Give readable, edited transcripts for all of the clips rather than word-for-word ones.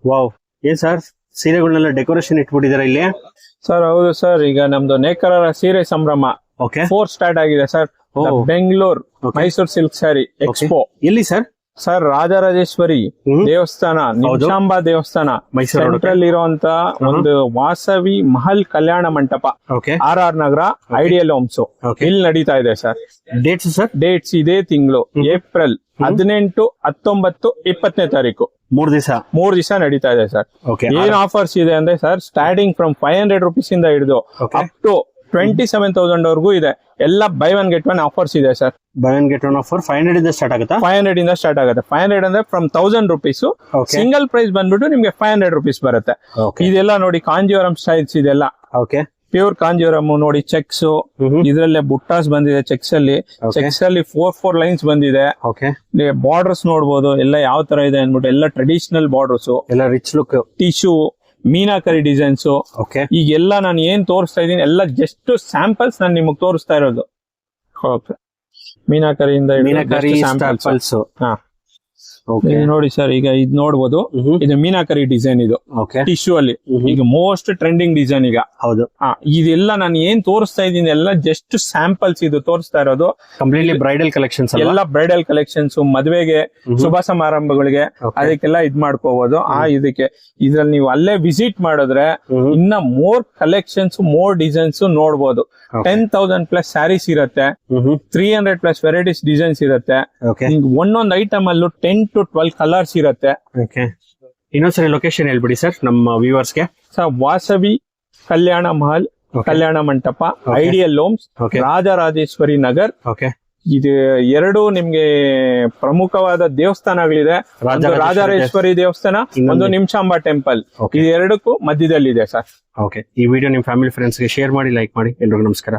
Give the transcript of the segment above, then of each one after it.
Wow, ಏನ್ sir ಸೀರೆಗಳನ್ನೆಲ್ಲ decoration ಇಟ್ಬಿಟ್ಟಿದಾರ ಇಲ್ಲಿ? Sir ಹೌದು ಸರ್, ಈಗ ನಮ್ದು ನೇಕಾರರ ಸೀರೆ ಸಂಭ್ರಮ ಓಕೆ 4 ಸ್ಟಾರ್ಟ್ ಆಗಿದೆ sir. Bengaluru Mysuru silk sari expo. ಎಲ್ಲಿ ಸರ್? ಸರ್ ರಾಜರಾಜೇಶ್ವರಿ ದೇವಸ್ಥಾನ, ನಿಮಿಷಾಂಬ ದೇವಸ್ಥಾನ ಸೆಂಟ್ರಲ್ ಇರುವಂತ ಒಂದು ವಾಸವಿ ಮಹಲ್ ಕಲ್ಯಾಣ ಮಂಟಪ, RR ನಗರ, ಐಡಿಯಲ್ ಹೋಮ್ಸ್, ಇಲ್ಲಿ ನಡೀತಾ ಇದೆ ಸರ್. Dates sir? ಡೇಟ್ಸ್ ಇದೇ ತಿಂಗಳು ಏಪ್ರಿಲ್ 18, 19, 20ನೇ ತಾರೀಕು 3 ದಿವಸ ನಡೀತಾ ಇದೆ ಸರ್. ಏನ್ ಆಫರ್ಸ್ ಇದೆ ಅಂದ್ರೆ ಸರ್, ಸ್ಟಾರ್ಟಿಂಗ್ ಫ್ರಮ್ 500 ರುಪೀಸ್ ಇಂದ ಹಿಡಿದು ಅಪ್ ಟು 27,000 ವರೆಗೂ ಇದೆ. ಎಲ್ಲ ಬೈ 1 get 1 ಆಫರ್ಸ್ ಇದೆ ಸರ್. ಬೈ 1 get 1 ಆಫರ್ 500 ಇಂದ ಸ್ಟಾರ್ಟ್ ಆಗುತ್ತಾ? 500 ಇಂದ ಸ್ಟಾರ್ಟ್ ಆಗುತ್ತೆ. 500 ಅಂದ್ರೆ ಫ್ರಮ್ 1000 ರುಪೀಸ್. ಸಿಂಗಲ್ ಪ್ರೈಸ್ ಬಂದ್ಬಿಟ್ಟು ನಿಮ್ಗೆ 500 ರುಪೀಸ್ ಬರುತ್ತೆ. ಇದೆಲ್ಲ ನೋಡಿ ಕಾಂಜೀವರಂ ಸ್ಟೈಲ್ಸ್ ಇದೆಲ್ಲ. ಪ್ಯೂರ್ ಕಾಂಜೀವರಂ ನೋಡಿ, ಚೆಕ್ಸ್ ಇದ್ರಲ್ಲೇ ಬುಟ್ಟಾಸ್ ಬಂದಿದೆ. ಚೆಕ್ಸ್ ಅಲ್ಲಿ 4 ಲೈನ್ಸ್ ಬಂದಿದೆ. ಬಾರ್ಡರ್ಸ್ ನೋಡಬಹುದು ಎಲ್ಲ ಯಾವ ತರ ಇದೆ ಅನ್ಬಿಟ್ಟು, ಎಲ್ಲ ಟ್ರೆಡಿಷನಲ್ ಬಾರ್ಡರ್ಸ್, ಎಲ್ಲ rich look, tissue, meenakari designs. ಈಗೆಲ್ಲ ನಾನು ಏನ್ ತೋರಿಸ್ತಾ ಇದೀನಿ ಎಲ್ಲ ಜಸ್ಟ್ ಸ್ಯಾಂಪಲ್ಸ್ ನಾನು ನಿಮಗ್ ತೋರಿಸ್ತಾ ಇರೋದು. ಮೀನಾಕರಿಯಿಂದ ಸ್ಯಾಂಪಲ್ಸ್. ನೋಡಿ ಸರ್, ಈಗ ಇದು ನೋಡಬಹುದು, ಇದು ಮೀನಾಕರಿ ಡಿಸೈನ್, ಇದು ಟಿಶ್ಯೂ ಅಲ್ಲಿ ಈಗ ಮೋಸ್ಟ್ ಟ್ರೆಂಡಿಂಗ್ ಡಿಸೈನ್ ಈಗ. ಹೌದು, ಇದೆಲ್ಲ ನಾನು ಏನ್ ತೋರಿಸ್ತಾ ಇದೀನಿ ಎಲ್ಲ ಜಸ್ಟ್ ಸ್ಯಾಂಪಲ್ಸ್. ಇದು ತೋರಿಸ್ತಾ ಇರೋದು ಕಂಪ್ಲೀಟ್ಲಿ ಬ್ರೈಡಲ್ ಕಲೆಕ್ಷನ್ಸ್, ಎಲ್ಲ ಬ್ರೈಡಲ್ ಕಲೆಕ್ಷನ್ಸ್, ಮದುವೆಗೆ, ಶುಭ ಸಮಾರಂಭಗಳಿಗೆ ಅದಕ್ಕೆಲ್ಲ ಇದ್ ಮಾಡ್ಕೋಬಹುದು. ಇದಕ್ಕೆ ಇದ್ರಲ್ಲಿ ನೀವು ಅಲ್ಲೇ ವಿಸಿಟ್ ಮಾಡಿದ್ರೆ ಇನ್ನ ಮೋರ್ ಕಲೆಕ್ಷನ್ಸ್, ಮೋರ್ ಡಿಸೈನ್ಸ್ ನೋಡಬಹುದು. 10,000 ಪ್ಲಸ್ ಸ್ಯಾರೀಸ್ ಇರುತ್ತೆ, 300 ಪ್ಲಸ್ ವೆರೈಟೀಸ್ ಡಿಸೈನ್ಸ್ ಇರುತ್ತೆ. ಒಂದೊಂದು ಐಟಮ್ ಅಲ್ಲೂ 10 to 12 ಕಲರ್ಸ್ ಇರುತ್ತೆ. ಇನ್ನೊಂದ್ಸರಿ ಲೊಕೇಶನ್ ಹೇಳ್ಬಿಡಿ ಸರ್ ನಮ್ಮ ವ್ಯೂವರ್ಸ್ ಗೆ. ಸರ್ ವಾಸವಿ ಕಲ್ಯಾಣ ಮಹಲ್ ಕಲ್ಯಾಣ ಮಂಟಪ, ಐಡಿಯಲ್ ಹೋಮ್ಸ್, ರಾಜರಾಜೇಶ್ವರಿ ನಗರ್. ಇದು 2 ನಿಮ್ಗೆ ಪ್ರಮುಖವಾದ ದೇವಸ್ಥಾನಗಳಿದೆ. ರಾಜರಾಜೇಶ್ವರಿ ದೇವಸ್ಥಾನ, ಒಂದು ನಿಮಿಷಾಂಬ ಟೆಂಪಲ್. ಇದು 2ಕ್ಕೂ ಮಧ್ಯದಲ್ಲಿದೆ ಸರ್. ಈ ವಿಡಿಯೋ ನಿಮ್ ಫ್ಯಾಮಿಲಿ ಫ್ರೆಂಡ್ಸ್ ಗೆ ಶೇರ್ ಮಾಡಿ, ಲೈಕ್ ಮಾಡಿ. ಎಲ್ರಿಗೂ ನಮಸ್ಕಾರ.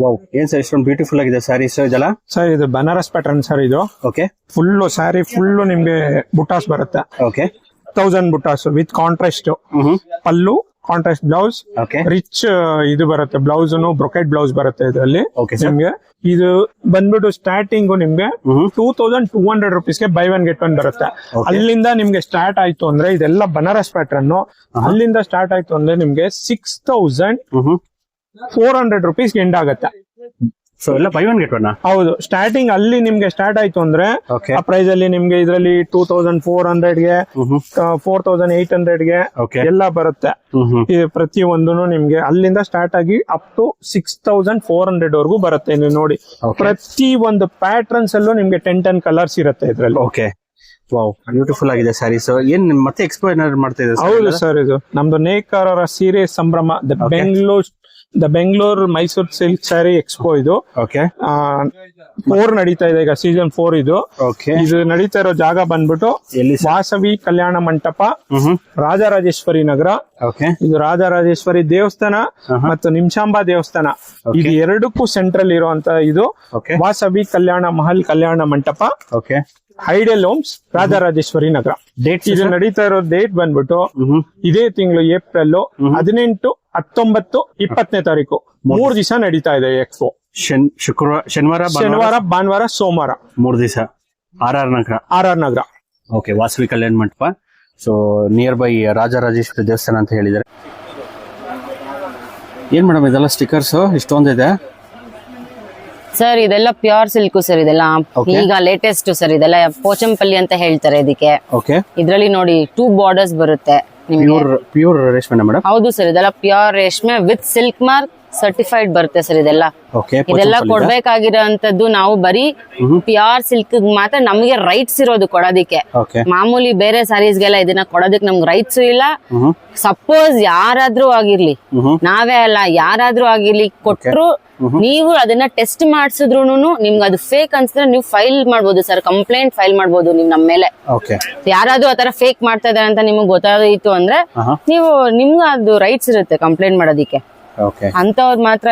ವಾವ್, ಏನ್ ಸರ್ ಇಷ್ಟೊಂದು ಬ್ಯೂಟಿಫುಲ್ ಆಗಿದೆ ಸ್ಯಾರೀಸ್ ಇದೆಲ್ಲ? ಸರ್ ಇದು ಬನಾರಸ್ ಪ್ಯಾಟರ್ನ್ ಸರ್. ಇದು ಫುಲ್ ಸ್ಯಾರಿ ಫುಲ್ ನಿಮ್ಗೆ ಬುಟಾಸ್ ಬರುತ್ತೆ. 1000 butas with contrast pallu, contrast blouse, rich ಇದು ಬರುತ್ತೆ. ಬ್ಲೌಸ್ ಬ್ರೊಕೆಟ್ ಬ್ಲೌಸ್ ಬರುತ್ತೆ ಇದರಲ್ಲಿ ನಿಮ್ಗೆ. ಇದು ಬಂದ್ಬಿಟ್ಟು ಸ್ಟಾರ್ಟಿಂಗ್ ನಿಮ್ಗೆ 2200 ರುಪೀಸ್ಗೆ ಬೈ 1 get 1 ಬರುತ್ತೆ. ಅಲ್ಲಿಂದ ನಿಮ್ಗೆ ಸ್ಟಾರ್ಟ್ ಆಯ್ತು ಅಂದ್ರೆ ಇದೆಲ್ಲ ಬನಾರಸ್ ಪ್ಯಾಟರ್ನ್. ಅಲ್ಲಿಂದ ಸ್ಟಾರ್ಟ್ ಆಯ್ತು ಅಂದ್ರೆ ನಿಮ್ಗೆ 6400 ರುಪೀಸ್ ಎಂಡ್ ಆಗುತ್ತೆ. ಸೊ ಎಲ್ಲ ಬೈ 1 get 1. ಹೌದು, ಸ್ಟಾರ್ಟಿಂಗ್ ಅಲ್ಲಿ ನಿಮ್ಗೆ ಸ್ಟಾರ್ಟ್ ಆಯ್ತು ಅಂದ್ರೆ ಆ ಪ್ರೈಸ್ ಅಲ್ಲಿ ನಿಮ್ಗೆ ಇದರಲ್ಲಿ 2400ಗೆ, 4800ಗೆ ಎಲ್ಲ ಬರುತ್ತೆ. ಇದು ಪ್ರತಿಯೊಂದು ನಿಮ್ಗೆ ಅಲ್ಲಿಂದ ಸ್ಟಾರ್ಟ್ ಆಗಿ ಅಪ್ ಟು 6400 ವರೆಗೂ ಬರುತ್ತೆ. ನೀವು ನೋಡಿ, ಪ್ರತಿ ಒಂದು ಪ್ಯಾಟರ್ನ್ಸ್ ಅಲ್ಲೂ ನಿಮ್ಗೆ 10 ಕಲರ್ಸ್ ಇರುತ್ತೆ ಇದ್ರಲ್ಲಿ. ವಾವ್, ಬ್ಯೂಟಿಫುಲ್ ಆಗಿದೆ ಸ್ಯಾರೀಸ್. ಏನ್ ಮತ್ತೆ ಎಕ್ಸ್ಪೋ ಏನಾದ್ರು ಮಾಡ್ತಾ ಇದೆ? ಹೌದು ಸರ್, ಇದು ನಮ್ದು ನೇಕಾರರ ಸೀರೆ ಸಂಭ್ರಮ, the Bengaluru Mysuru silk sari expo. ಇದು 4 ನಡೀತಾ ಇದೆ ಈಗ, ಸೀಸನ್ 4 ಇದು. ಇದು ನಡೀತಾ ಇರೋ ಜಾಗ ಬಂದ್ಬಿಟ್ಟು ವಾಸವಿ ಕಲ್ಯಾಣ ಮಂಟಪ, ರಾಜರಾಜೇಶ್ವರಿ ನಗರ. ಇದು ರಾಜರಾಜೇಶ್ವರಿ ದೇವಸ್ಥಾನ ಮತ್ತು ನಿಮಿಷಾಂಬ ದೇವಸ್ಥಾನ, ಇದು 2ಕ್ಕೂ ಸೆಂಟ್ರಲ್ ಇರುವಂತ ಇದು ವಾಸವಿ ಕಲ್ಯಾಣ ಮಹಲ್ ಕಲ್ಯಾಣ ಮಂಟಪ, ideal homes, Rajarajeshwari Nagar. Date ಇದು ನಡೀತಾ ಇರೋ ಡೇಟ್ ಬಂದ್ಬಿಟ್ಟು ಇದೇ ತಿಂಗಳು ಏಪ್ರಿಲ್ 18, 19, 20ನೇ ತಾರೀಕು 3 ದಿವಸ ನಡೀತಾ ಇದೆ ಎಕ್ಸ್ಪೋ. ಶನಿವಾರ, ಭಾನುವಾರ, ಸೋಮವಾರ 3 ದಿವಸ. RR Nagar. Vasavi Kalyana Mantapa. So near by Rajarajeshwari ದೇವಸ್ಥಾನ ಅಂತ ಹೇಳಿದ್ದಾರೆ. ಏನ್ ಮೇಡಮ್ ಇದೆಲ್ಲ ಸ್ಟಿಕರ್ಸ್ ಇಷ್ಟೊಂದಿದೆ? ಸರ್ ಇದೆಲ್ಲ ಪ್ಯೂರ್ ಸಿಲ್ಕ್ ಸರ್. ಇದೆಲ್ಲ ಈಗ ಲೇಟೆಸ್ಟ್ ಸರ್. ಇದೆಲ್ಲ ಪೋಚಂಪಲ್ಲಿ ಅಂತ ಹೇಳ್ತಾರೆ ಇದಕ್ಕೆ. ಇದ್ರಲ್ಲಿ ನೋಡಿ 2 ಬಾರ್ಡರ್ಸ್ ಬರುತ್ತೆ. ಪ್ಯೂರ್ ರೇಷ್ಮೆ ಮೇಡಮ್? ಹೌದು ಸರ್, ಇದೆಲ್ಲ ಪ್ಯೂರ್ ರೇಷ್ಮೆ ವಿತ್ ಸಿಲ್ಕ್ ಮಾರ್ಕ್ ಸರ್ಟಿಫೈಡ್ ಬರುತ್ತೆ ಸರ್. ಇದೆಲ್ಲ ಕೊಡ್ಬೇಕಾಗಿರೋಂತದ್ದು ನಾವು ಬರೀ ಪ್ಯೂರ್ ಸಿಲ್ಕ್ ಮಾತ್ರ ನಮ್ಗೆ ರೈಟ್ಸ್ ಇರೋದು ಕೊಡೋದಿಕ್ಕೆ. ಮಾಮೂಲಿ ಬೇರೆ ಸ್ಯಾರೀಸ್ಗೆಲ್ಲ ಇದನ್ನ ಕೊಡೋದಕ್ಕೆ ನಮ್ಗೆ ರೈಟ್ಸ್ ಇಲ್ಲ. ಸಪೋಸ್ ಯಾರಾದ್ರೂ ಆಗಿರ್ಲಿ, ನಾವೇ ಅಲ್ಲ ಯಾರಾದ್ರೂ ಆಗಿರ್ಲಿ ಕೊಟ್ರು, ನೀವು ಅದನ್ನ ಟೆಸ್ಟ್ ಮಾಡಿಸಿದ್ರು ನಿಮ್ಗೆ ಅದು ಫೇಕ್ ಅನ್ಸಿದ್ರೆ ನೀವು ಫೈಲ್ ಮಾಡ್ಬೋದು ಸರ್, ಕಂಪ್ಲೇಂಟ್ ಫೈಲ್ ಮಾಡ್ಬೋದು ನೀವು ನಮ್ಮ ಮೇಲೆ. ಯಾರಾದ್ರೂ ಆತರ ಫೇಕ್ ಮಾಡ್ತಾ ಇದಾರೆ ಅಂತ ನಿಮ್ಗೆ ಗೊತ್ತಾಯಿತು ಅಂದ್ರೆ ನಿಮ್ಗೆ ಅದು ರೈಟ್ಸ್ ಇರುತ್ತೆ ಕಂಪ್ಲೇಂಟ್ ಮಾಡೋದಿಕ್ಕೆ. ಅಂತವ್ರು ಮಾತ್ರ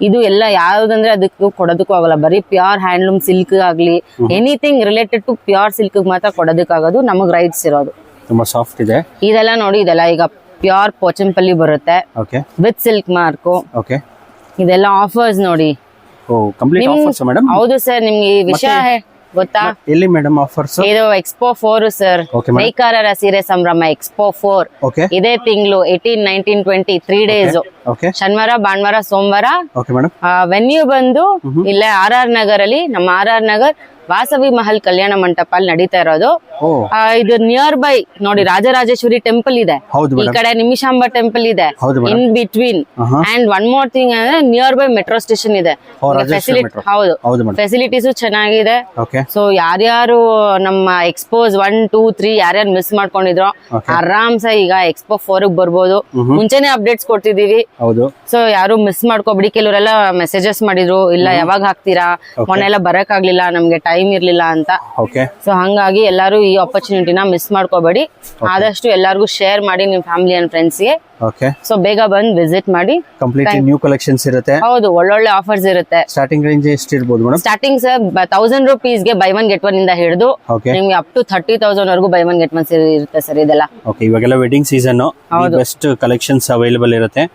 ಇದು ಎಲ್ಲ ಯಾವ್ದಂದ್ರೆ ಅದಕ್ಕೂ ಕೊಡೋದಕ್ಕೂ ಆಗಲ್ಲ. ಬರೀ ಪ್ಯೂರ್ ಹ್ಯಾಂಡ್ಲೂಮ್ ಸಿಲ್ಕ್ ಆಗ್ಲಿ, anything related to pure silk ಮಾತ್ರ ಕೊಡೋದಕ್ಕಾಗೋದು, ನಮಗ್ ರೈಟ್ಸ್ ಇರೋದು. ತುಂಬಾ ಸಾಫ್ಟ್ ಇದೆ ಇದೆಲ್ಲ ನೋಡಿ. ಇದೆಲ್ಲ ಈಗ ಪ್ಯೂರ್ ಪೋಚಂಪಲ್ಲಿ ಬರುತ್ತೆ ವಿತ್ ಸಿಲ್ಕ್ ಮಾರ್ಕು. ಇದೆಲ್ಲ ಆಫರ್ಸ್ ನೋಡಿ. ಹೌದು ಸರ್, ನಿಮ್ಗೆ ಈ ಗೊತ್ತಾ? ಎಲ್ಲಿ ಮೇಡಮ್ ಆಫರ್ಸ್? ಇದು ಎಕ್ಸ್ಪೋ 4 ಸರ್. Okay, madam. ನೇಕಾರರ ಸೀರೆ ಸಂಭ್ರಮ ಎಕ್ಸ್ಪೋ 4 ಓಕೆ ಇದೇ ತಿಂಗಳು 18, 19, 20 3 ಡೇಸ್. ಓಕೆ ಶನಿವಾರ, ಭಾನುವಾರ, ಸೋಮವಾರ. Okay madam. ವೆನ್ಯೂ ಬಂದು ಇಲ್ಲೇ RR ನಗರಲ್ಲಿ, ನಮ್ಮ RR ನಗರ್ ವಾಸವಿ ಮಹಲ್ ಕಲ್ಯಾಣ ಮಂಟಪ ಅಲ್ಲಿ ನಡೀತಾ ಇರೋದು. ಓ ಇದು ನಿಯರ್ ಬೈ ನೋಡಿ, ರಾಜರಾಜೇಶ್ವರಿ ಟೆಂಪಲ್ ಇದೆ, ಹೌದು ಈ ಮೇಡಮ್. ಕಡೆ ನಿಮಿಷಾಂಬ ಟೆಂಪಲ್ ಇದೆ, ಹೌದು madam. In between. And one more thing ಅಂದ್ರೆ ನಿಯರ್ ಬೈ ಮೆಟ್ರೋ ಸ್ಟೇಷನ್ ಇದೆ. ರಾಜೇಶ್ವರಿ metro. ಹೌದು, ಹೌದು ಮೇಡಮ್. ಫೆಸಿಲಿಟೀಸು ಚೆನ್ನಾಗಿದೆ. ಓಕೆ ಸೊ ಯಾರ್ಯಾರು ನಮ್ಮ ಎಕ್ಸ್ಪೋಸ್ 1, 2, 3 ಯಾರ್ಯಾರು ಮಿಸ್ ಮಾಡ್ಕೊಂಡಿದ್ರು ಆರಾಮ್ಸ ಈಗ ಎಕ್ಸ್ಪೋ 4 ಬರ್ಬೋದು. ಮುಂಚೆನೆ ಅಪ್ಡೇಟ್ಸ್ ಕೊಡ್ತಿದೀವಿ. ಹೌದು. ಸೊ ಯಾರು ಮಿಸ್ ಮಾಡ್ಕೋಬಿಡಿ. ಕೆಲವರೆಲ್ಲ ಮೆಸೇಜಸ್ ಮಾಡಿದ್ರು, ಇಲ್ಲ ಯಾವಾಗ ಹಾಕ್ತೀರಾ, ಮೊನ್ನೆಲ್ಲ ಬರಕ್ ಆಗ್ಲಿಲ್ಲ, ನಮ್ಗೆ ಟೈಮ್ ಇರ್ಲಿಲ್ಲ ಅಂತ. ಓಕೆ ಸೊ ಹಂಗಾಗಿ ಎಲ್ಲರೂ ಈ ಆಪರ್ಚುನಿಟಿನ ಮಿಸ್ ಮಾಡ್ಕೋಬೇಡಿ. ಆದಷ್ಟು ಎಲ್ಲಾರ್ಗು ಶೇರ್ ಮಾಡಿ ನಿಮ್ ಫ್ಯಾಮಿಲಿ ಅಂಡ್ ಫ್ರೆಂಡ್ಸ್ ಗೆ. ಓಕೆ ಸೊ ಬೇಗ ಬಂದ್ ವಿಸಿಟ್ ಮಾಡಿ. ಕಂಪ್ಲೀಟ್ಲಿ ನ್ಯೂ ಕಲೆಕ್ಷನ್ಸ್ ಇರುತ್ತೆ. ಹೌದು, ಒಳ್ಳೊಳ್ಳೆ ಆಫರ್ಸ್ ಇರುತ್ತೆ. ಸ್ಟಾರ್ಟಿಂಗ್ ರೇಂಜ್ ಎಷ್ಟು ಇರ್ಬೋದು ಮೇಡಮ್? ಸ್ಟಾರ್ಟಿಂಗ್ ಸರ್ 1000 rupees ಗೆ ಬೈ 1 get 1 ಇಂದ ಹಿಡಿದು ಓಕೆ ನಿಮ್ಗೆ ಅಪ್ ಟು 30,000 ವರೆಗೂ ಬೈ 1 get 1 ಇರುತ್ತೆ ಸರ್ ಇದೆಲ್ಲ. ಓಕೆ ಇವಾಗೆಲ್ಲ wedding season, best collections available ಇರುತ್ತೆ.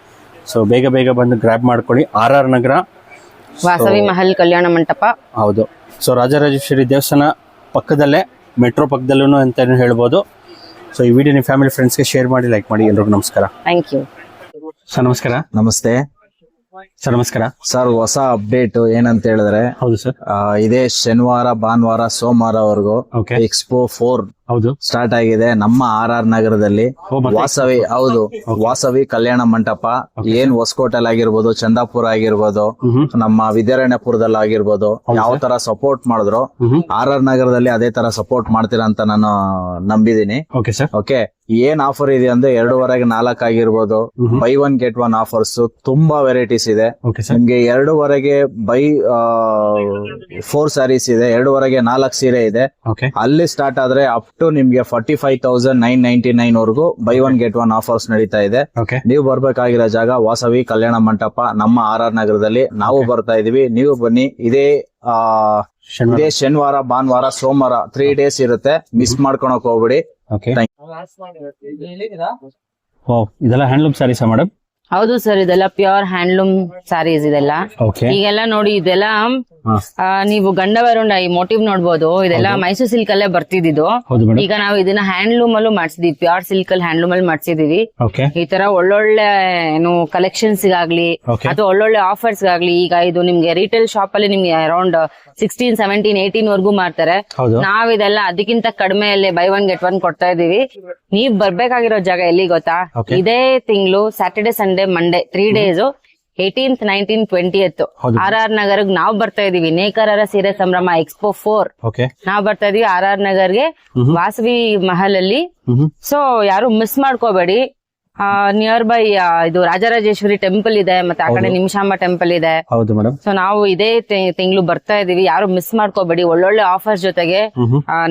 ಸೊ ಬೇಗ ಬೇಗ ಬಂದು ಗ್ರಾಬ್ ಮಾಡ್ಕೊಳ್ಳಿ. RR ನಗರ ವಾಸವಿ ಮಹಲ್ ಕಲ್ಯಾಣ ಮಂಟಪ. ಹೌದು. ಸೊ ರಾಜರಾಜೇಶ್ವರಿ ದೇವಸ್ಥಾನ ಪಕ್ಕದಲ್ಲೇ, ಮೆಟ್ರೋ ಪಕ್ಕದಲ್ಲೂ ಅಂತ ಹೇಳ್ಬೋದು. ಸೊ ಈ ವಿಡಿಯೋ ನಿಮ್ಮ ಫ್ಯಾಮಿಲಿ ಫ್ರೆಂಡ್ಸ್ಗೆ ಶೇರ್ ಮಾಡಿ, ಲೈಕ್ ಮಾಡಿ. ಎಲ್ರಿಗೂ ನಮಸ್ಕಾರ. Thank you sir. ನಮಸ್ಕಾರ. ನಮಸ್ತೆ ಸರ್. ನಮಸ್ಕಾರ ಸರ್. ಹೊಸ ಅಪ್ಡೇಟ್ ಏನಂತ ಹೇಳಿದ್ರೆ, ಹೌದು ಸರ್. ಇದೇ ಶನಿವಾರ, ಭಾನುವಾರ, ಸೋಮವಾರವರೆಗೂ ಓಕೆ ಎಕ್ಸ್ಪೋ 4 ಹೌದು ಸ್ಟಾರ್ಟ್ ಆಗಿದೆ ನಮ್ಮ RR ನಗರದಲ್ಲಿ. ವಾಸವಿ, ಹೌದು, ವಾಸವಿ ಕಲ್ಯಾಣ ಮಂಟಪ. ಏನ್ ಹೊಸಕೋಟೆಲ್ ಆಗಿರ್ಬೋದು, ಚಂದಾಪುರ ಆಗಿರ್ಬೋದು, ನಮ್ಮ ವಿದ್ಯಾರಣ್ಯಪುರದಲ್ಲಿ ಆಗಿರ್ಬೋದು, ಯಾವ ತರ ಸಪೋರ್ಟ್ ಮಾಡಿದ್ರು RR ನಗರದಲ್ಲಿ ಅದೇ ತರ ಸಪೋರ್ಟ್ ಮಾಡ್ತೀರಾ ಅಂತ ನಾನು ನಂಬಿದೀನಿ. Okay sir. ಓಕೆ, ಏನ್ ಆಫರ್ ಇದೆ ಅಂದ್ರೆ 2.5 4 ಆಗಿರ್ಬೋದು, ಬೈ 1 get 1 ಆಫರ್ಸ್ ತುಂಬಾ ವೆರೈಟೀಸ್ ಇದೆ. Okay sir. ನಿಮ್ಗೆ 2.5ಗೆ ಬೈ 4 ಸ್ಯಾರೀಸ್ ಇದೆ, 2.5ಗೆ 4 ಸೀರೆ ಇದೆ. ಓಕೆ ಅಲ್ಲಿ ಸ್ಟಾರ್ಟ್ ಆದ್ರೆ ಅಪ್ ಟು ನಿಮ್ಗೆ 45,999 ವರೆಗೂ ಬೈ 1 get 1 ಆಫರ್ಸ್ ನಡೀತಾ ಇದೆ. ಓಕೆ ನೀವು ಬರ್ಬೇಕಾಗಿರೋ ಜಾಗ ವಾಸವಿ ಕಲ್ಯಾಣ ಮಂಟಪ, ನಮ್ಮ RR ನಗರದಲ್ಲಿ. ನಾವು ಬರ್ತಾ ಇದೀವಿ, ನೀವು ಬನ್ನಿ. ಇದೇ ಶನಿವಾರ, ಭಾನುವಾರ, ಸೋಮವಾರ 3 days ಇರುತ್ತೆ. ಮಿಸ್ ಮಾಡ್ಕೊಳಕ್ ಹೋಗ್ಬಿಡಿ. ಓಕೆ. ವಾವ್, ಇದೆಲ್ಲ ಹ್ಯಾಂಡ್ಲೂಮ್ ಸ್ಯಾರೀಸಾ ಮೇಡಮ್? ಹೌದು ಸರ್, ಇದೆಲ್ಲ ಪ್ಯೂರ್ ಹ್ಯಾಂಡ್ಲೂಮ್ ಸ್ಯಾರೀಸ್ ಇದೆಲ್ಲ. ಓಕೆ. ಈಗೆಲ್ಲ ನೋಡಿ, ಇದೆಲ್ಲ ನೀವು ಗಂಡವರುಂಡ ಈ ಮೋಟಿವ್ ನೋಡ್ಬೋದು. ಇದೆಲ್ಲ ಮೈಸೂರು ಸಿಲ್ಕ್ ಅಲ್ಲೇ ಬರ್ತಿದ್ದು. ಹೌದು ಮೇಡಮ್. ಈಗ ನಾವು ಇದನ್ನ ಹ್ಯಾಂಡ್ಲೂಮ್ ಅಲ್ಲೂ ಮಾಡ್ಸಿದೀವಿ, ಪ್ಯೂರ್ ಸಿಲ್ಕ್ ಅಲ್ಲಿ ಹ್ಯಾಂಡ್ಲೂಮ್ ಅಲ್ಲಿ ಮಾಡ್ಸಿದೀವಿ. ಓಕೆ. ಈ ತರ ಒಳ್ಳೊಳ್ಳೆ ಏನು ಕಲೆಕ್ಷನ್ಸ್ ಗಾಗ್ಲಿ ಅಥವಾ ಒಳ್ಳೊಳ್ಳೆ ಆಫರ್ಸ್ ಗಾಗ್ಲಿ. ಈಗ ಇದು ನಿಮ್ಗೆ ರಿಟೇಲ್ ಶಾಪ್ ಅಲ್ಲಿ ನಿಮ್ಗೆ ಅರೌಂಡ್ 16, 17, 18 ವರ್ಗೂ ಮಾರ್ತಾರೆ. ನಾವ್ ಇದೆಲ್ಲ ಅದಕ್ಕಿಂತ ಕಡಿಮೆಯಲ್ಲಿ ಬೈ 1 get 1 ಕೊಡ್ತಾ ಇದೀವಿ. ನೀವ್ ಬರ್ಬೇಕಾಗಿರೋ ಜಾಗ ಎಲ್ಲಿ ಗೊತ್ತಾ? ಇದೇ ತಿಂಗಳು Saturday, Sunday, Monday 3 days, 18th, 19th, 20th RR ನಗರ್ಗೆ ನಾವ್ ಬರ್ತಾ ಇದೀವಿ. ನೇಕಾರರ ಸೀರೆ ಸಂಭ್ರಮ ಎಕ್ಸ್ಪೋ 4 ನಾವ್ ಬರ್ತಾ ಇದೀವಿ RR ನಗರ್ಗೆ, ವಾಸವಿ ಮಹಲ್ ಅಲ್ಲಿ. ಸೊ ಯಾರು ಮಿಸ್ ಮಾಡ್ಕೋಬೇಡಿ. ನಿಯರ್ ಬೈ ಇದು ರಾಜರಾಜೇಶ್ವರಿ ಟೆಂಪಲ್ ಇದೆ, ಮತ್ತೆ ಆ ಕಡೆ ನಿಮಿಷಾಂಬ ಟೆಂಪಲ್ ಇದೆ. ಹೌದು ಮೇಡಮ್. ಸೊ ನಾವು ಇದೇ ತಿಂಗಳು ಬರ್ತಾ ಇದೀವಿ, ಯಾರು ಮಿಸ್ ಮಾಡ್ಕೋಬೇಡಿ. ಒಳ್ಳೊಳ್ಳೆ ಆಫರ್ಸ್ ಜೊತೆಗೆ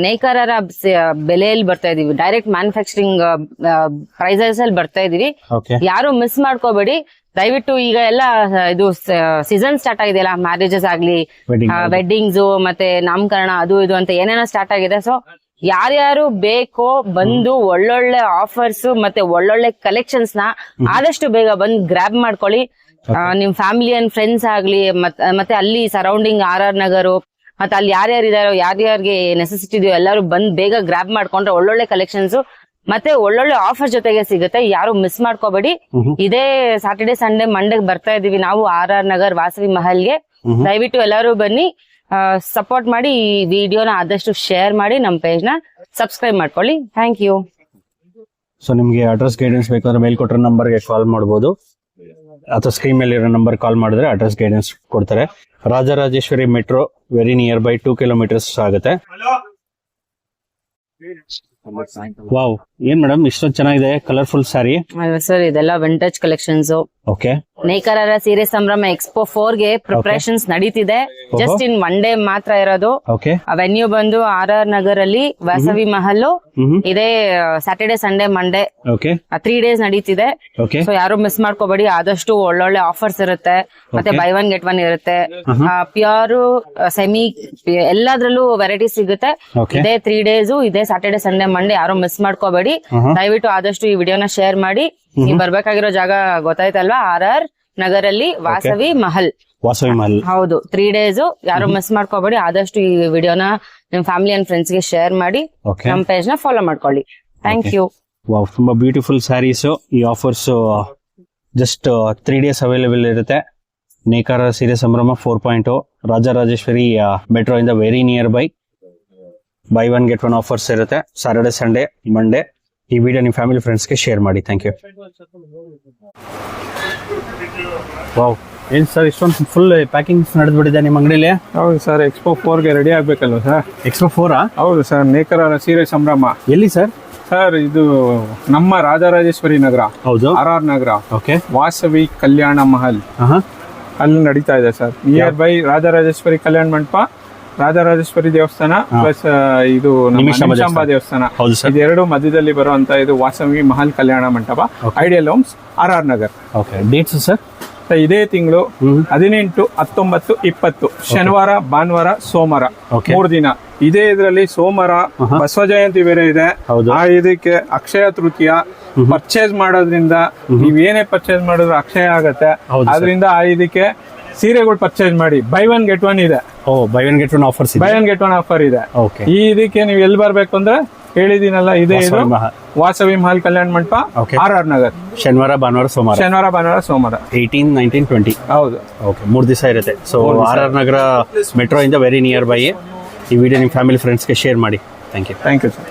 ನೇಕಾರರ ಬೆಲೆಯಲ್ಲಿ ಬರ್ತಾ ಇದೀವಿ. ಡೈರೆಕ್ಟ್ ಮ್ಯಾನುಫ್ಯಾಕ್ಚರಿಂಗ್ ಪ್ರೈಸಸ್ ಅಲ್ಲಿ ಬರ್ತಾ ಇದೀವಿ. ಯಾರು ಮಿಸ್ ಮಾಡ್ಕೋಬೇಡಿ ದಯವಿಟ್ಟು. ಈಗ ಎಲ್ಲ ಇದು ಸೀಸನ್ ಸ್ಟಾರ್ಟ್ ಆಗಿದೆಯಲ್ಲ, ಮ್ಯಾರೇಜಸ್ ಆಗ್ಲಿ, ವೆಡ್ಡಿಂಗ್ಸ್, ಮತ್ತೆ ನಾಮಕರಣ, ಅದು ಇದು ಅಂತ ಏನೇನೋ ಸ್ಟಾರ್ಟ್ ಆಗಿದೆ. ಸೊ ಯಾರ್ಯಾರು ಬೇಕೋ ಬಂದು ಒಳ್ಳೊಳ್ಳೆ ಆಫರ್ಸ್ ಮತ್ತೆ ಒಳ್ಳೊಳ್ಳೆ ಕಲೆಕ್ಷನ್ಸ್ ನ ಆದಷ್ಟು ಬೇಗ ಬಂದು ಗ್ರಾಬ್ ಮಾಡ್ಕೊಳ್ಳಿ. ನಿಮ್ ಫ್ಯಾಮಿಲಿ ಅಂಡ್ ಫ್ರೆಂಡ್ಸ್ ಆಗ್ಲಿ, ಮತ್ತೆ ಅಲ್ಲಿ ಸರೌಂಡಿಂಗ್ RR ನಗರು, ಮತ್ತೆ ಅಲ್ಲಿ ಯಾರ್ಯಾರು ಇದಾರೋ, ಯಾರ್ಯಾರಿಗೆ ನೆಸೆಸಿಟಿ ಇದೆಯೋ ಎಲ್ಲರೂ ಬಂದ್ ಬೇಗ ಗ್ರಾಬ್ ಮಾಡ್ಕೊಂಡ್ರೆ ಒಳ್ಳೊಳ್ಳೆ ಕಲೆಕ್ಷನ್ಸ್ ಮತ್ತೆ ಒಳ್ಳೊಳ್ಳೆ ಆಫರ್ ಜೊತೆಗೆ ಸಿಗುತ್ತೆ. ಯಾರು ಮಿಸ್ ಮಾಡ್ಕೋಬೇಡಿ. ಇದೇ ಸ್ಯಾಟರ್ಡೆ, ಸಂಡೇ, ಮಂಡೇ ಬರ್ತಾ ಇದೀವಿ ನಾವು RR ನಗರ್ ವಾಸವಿ ಮಹಲ್ಗೆ. ದಯವಿಟ್ಟು ಎಲ್ಲರೂ ಬನ್ನಿ, ಸಪೋರ್ಟ್ ಮಾಡಿ. ಈ ವಿಡಿಯೋನ ಆದಷ್ಟು ಶೇರ್ ಮಾಡಿ, ನಮ್ಮ ಪೇಜ್ ನ ಸಬ್ಸ್ಕ್ರೈಬ್ ಮಾಡ್ಕೊಳ್ಳಿ. Thank you. ಸೊ ನಿಮ್ಗೆ ಅಡ್ರೆಸ್ ಗೈಡೆನ್ಸ್ ಬೇಕಾದ್ರೆ ಮೇಲ್ ಕೊಟ್ಟಿರೋ ನಂಬರ್ಗೆ ಕಾಲ್ ಮಾಡಬಹುದು, ಅಥವಾ ಸ್ಕ್ರೀನ್ ಮೇಲೆ ಇರೋ ನಂಬರ್ ಕಾಲ್ ಮಾಡಿದ್ರೆ ಅಡ್ರೆಸ್ ಗೈಡೆನ್ಸ್ ಕೊಡ್ತಾರೆ. Rajarajeshwari metro very near by 2 kilometers ಆಗುತ್ತೆ. ವಾವ್, ಏನ್ ಮೇಡಮ್ ಇಷ್ಟೊಂದು ಚೆನ್ನಾಗಿದೆ ಕಲರ್ಫುಲ್ ಸ್ಯಾರಿ ಅಲ್ವಾ ಸರ್? ಇದೆಲ್ಲ ವಿಂಟೇಜ್ ಕಲೆಕ್ಷನ್ಸ್. ಓಕೆ. ನೇಕಾರರ ಸೀರೆ ಸಂಭ್ರಮ ಎಕ್ಸ್ಪೋ 4ಗೆ ಪ್ರಿಪರೇಷನ್ಸ್ ನಡೀತಿದೆ. ಜಸ್ಟ್ ಇನ್ 1 day ಮಾತ್ರ ಇರೋದು. ಓಕೆ. ವೆನ್ಯೂ ಬಂದು RR ನಗರ್ ಅಲ್ಲಿ ವಾಸವಿ ಮಹಲ್. ಇದೇ ಸ್ಯಾಟರ್ಡೆ, ಸಂಡೇ, ಮಂಡೇ 3 days ನಡೀತಿದೆ. ಸೊ ಯಾರು ಮಿಸ್ ಮಾಡ್ಕೋಬೇಡಿ. ಆದಷ್ಟು ಒಳ್ಳೊಳ್ಳೆ ಆಫರ್ಸ್ ಇರುತ್ತೆ, ಮತ್ತೆ ಬೈ 1 get 1 ಇರುತ್ತೆ. ಪ್ಯೂರ್, ಸೆಮಿ ಎಲ್ಲದ್ರಲ್ಲೂ ವೆರೈಟಿ ಸಿಗುತ್ತೆ. ಇದೇ 3 days, ಇದೇ ಸ್ಯಾಟರ್ಡೆ, ಸಂಡೇ, ಮಂಡೇ. ಯಾರು ಮಿಸ್ ಮಾಡ್ಕೋಬೇಡಿ. ದಯವಿಟ್ಟು ಆದಷ್ಟು ಈ ವಿಡಿಯೋನ ಶೇರ್ ಮಾಡಿ. ನೀವು ಬರ್ಬೇಕಾಗಿರೋ ಜಾಗ ಗೊತ್ತಾಯ್ತಲ್ವಾ? RR ನಗರಲ್ಲಿ ವಾಸವಿ ಮಹಲ್. ವಾಸವಿ ಮಹಲ್. ಹೌದು, 3 days. ಯಾರು ಮಿಸ್ ಮಾಡ್ಕೋಬೇಡಿ. ಆದಷ್ಟು ಈ ವಿಡಿಯೋನ ನಿಮ್ ಫ್ಯಾಮಿಲಿ ಅಂಡ್ ಫ್ರೆಂಡ್ಸ್ ಗೆ ಶೇರ್ ಮಾಡಿ ನಮ್ ಪೇಜ್ ನ ಫಾಲೋ ಮಾಡ್ಕೊಳ್ಳಿ. Thank you. ವಾವ್, ತುಂಬಾ ಬ್ಯೂಟಿಫುಲ್ ಸ್ಯಾರೀಸ್. ಈ ಆಫರ್ಸ್ ಜಸ್ಟ್ 3 days ಅವೈಲೇಬಲ್ ಇರುತ್ತೆ. ನೇಕಾರ ಸೀರೆ ಸಂಭ್ರಮ 4.0 ರಾಜರಾಜೇಶ್ವರಿ ಮೆಟ್ರೋ ಇಂದ very near by. Buy 1 get 1 offers ಇರುತ್ತೆ ಸ್ಯಾಟರ್ಡೆ, ಸಂಡೇ, ಮಂಡೇ. ಈ ವಿಡಿಯೋ ನಿಮ್ಮ ಫ್ಯಾಮಿಲಿ ಫ್ರೆಂಡ್ಸ್ಗೆ ಶೇರ್ ಮಾಡಿ. Thank you. ವಾವ್, ಏನ್ ಸರ್ ಇಷ್ಟೊಂದು ಫುಲ್ ಪ್ಯಾಕಿಂಗ್ ನಡೆದ್ಬಿಟ್ಟಿದೆ ನಿಮ್ಮ ಅಂಗಡಿಲಿ? ಹೌದು ಸರ್, Expo 4 ಗೆ ರೆಡಿ ಆಗ್ಬೇಕಲ್ವ ಸರ್? Expo 4? ಹೌದು ಸರ್, ನೇಕಾರ ಸೀರೆ ಸಂಭ್ರಮ. ಎಲ್ಲಿ ಸರ್? ಸರ್ ಇದು ನಮ್ಮ ರಾಜರಾಜೇಶ್ವರಿ ನಗರ, ಹೌದು, RR ನಗರ, ಓಕೆ, ವಾಸವಿ ಕಲ್ಯಾಣ ಮಹಲ್ ಅಲ್ಲಿ ನಡೀತಾ ಇದೆ sir. Near by Rajarajeshwari Kalyana Mantapa, Rajarajeshwari ದೇವಸ್ಥಾನ ಪ್ಲಸ್ ಇದು ನಿಮಿಷಾಂಬ ದೇವಸ್ಥಾನ. ಹೌದು ಸರ್. ಇದೆರಡು ಮಧ್ಯದಲ್ಲಿ ಬರುವಂತ ಇದು ವಾಸವಿ ಮಹಲ್ ಕಲ್ಯಾಣ ಮಂಟಪ, ideal homes, RR Nagar. Okay, dates sir? ಇದೇ ತಿಂಗಳು 18, 19, 20 ಶನಿವಾರ, ಭಾನುವಾರ, ಸೋಮವಾರ 3 ದಿನ. ಇದೇ ಇದರಲ್ಲಿ ಸೋಮವಾರ ಬಸವ ಜಯಂತಿ ಬೇರೆ ಇದೆ. ಇದಕ್ಕೆ ಅಕ್ಷಯ ತೃತೀಯ. ಪರ್ಚೇಸ್ ಮಾಡೋದ್ರಿಂದ ನೀವೇನೇ ಪರ್ಚೇಸ್ ಮಾಡಿದ್ರು ಅಕ್ಷಯ ಆಗತ್ತೆ. ಅದರಿಂದ ಇದಕ್ಕೆ ಸೀರೆಗಳು ಪರ್ಚೇಸ್ ಮಾಡಿ. ಬೈ 1 get 1 ಇದೆ. ಬೈ 1 get 1 ಆಫರ್ಸ್ ಇದೆ. ಬೈ 1 get 1 ಆಫರ್ ಇದೆ. ಓಕೆ, ಈ ಇದಕ್ಕೆ ನೀವು ಎಲ್ಲಿ ಬರ್ಬೇಕು ಅಂದ್ರೆ ಹೇಳಿದೀನಲ್ಲ, ಇದೇ ಇದು ವಾಸವಿ ಮಹಲ್ ಕಲ್ಯಾಣ ಮಂಟಪ, RR ನಗರ್. ಶನಿವಾರ, ಭಾನುವಾರ, ಸೋಮವಾರ. 18, 19, 20. ಹೌದು. ಓಕೆ, 3 ದಿವಸ ಇರುತ್ತೆ. ಸೊ RR ನಗರ ಮೆಟ್ರೋ ಇಂದ ವೆರಿ ನಿಯರ್ ಬೈ. ಈ ವಿಡಿಯೋ ನಿಮ್ಮ ಫ್ಯಾಮಿಲಿ ಫ್ರೆಂಡ್ಸ್ಗೆ ಶೇರ್ ಮಾಡಿ. Thank you. Thank you sir.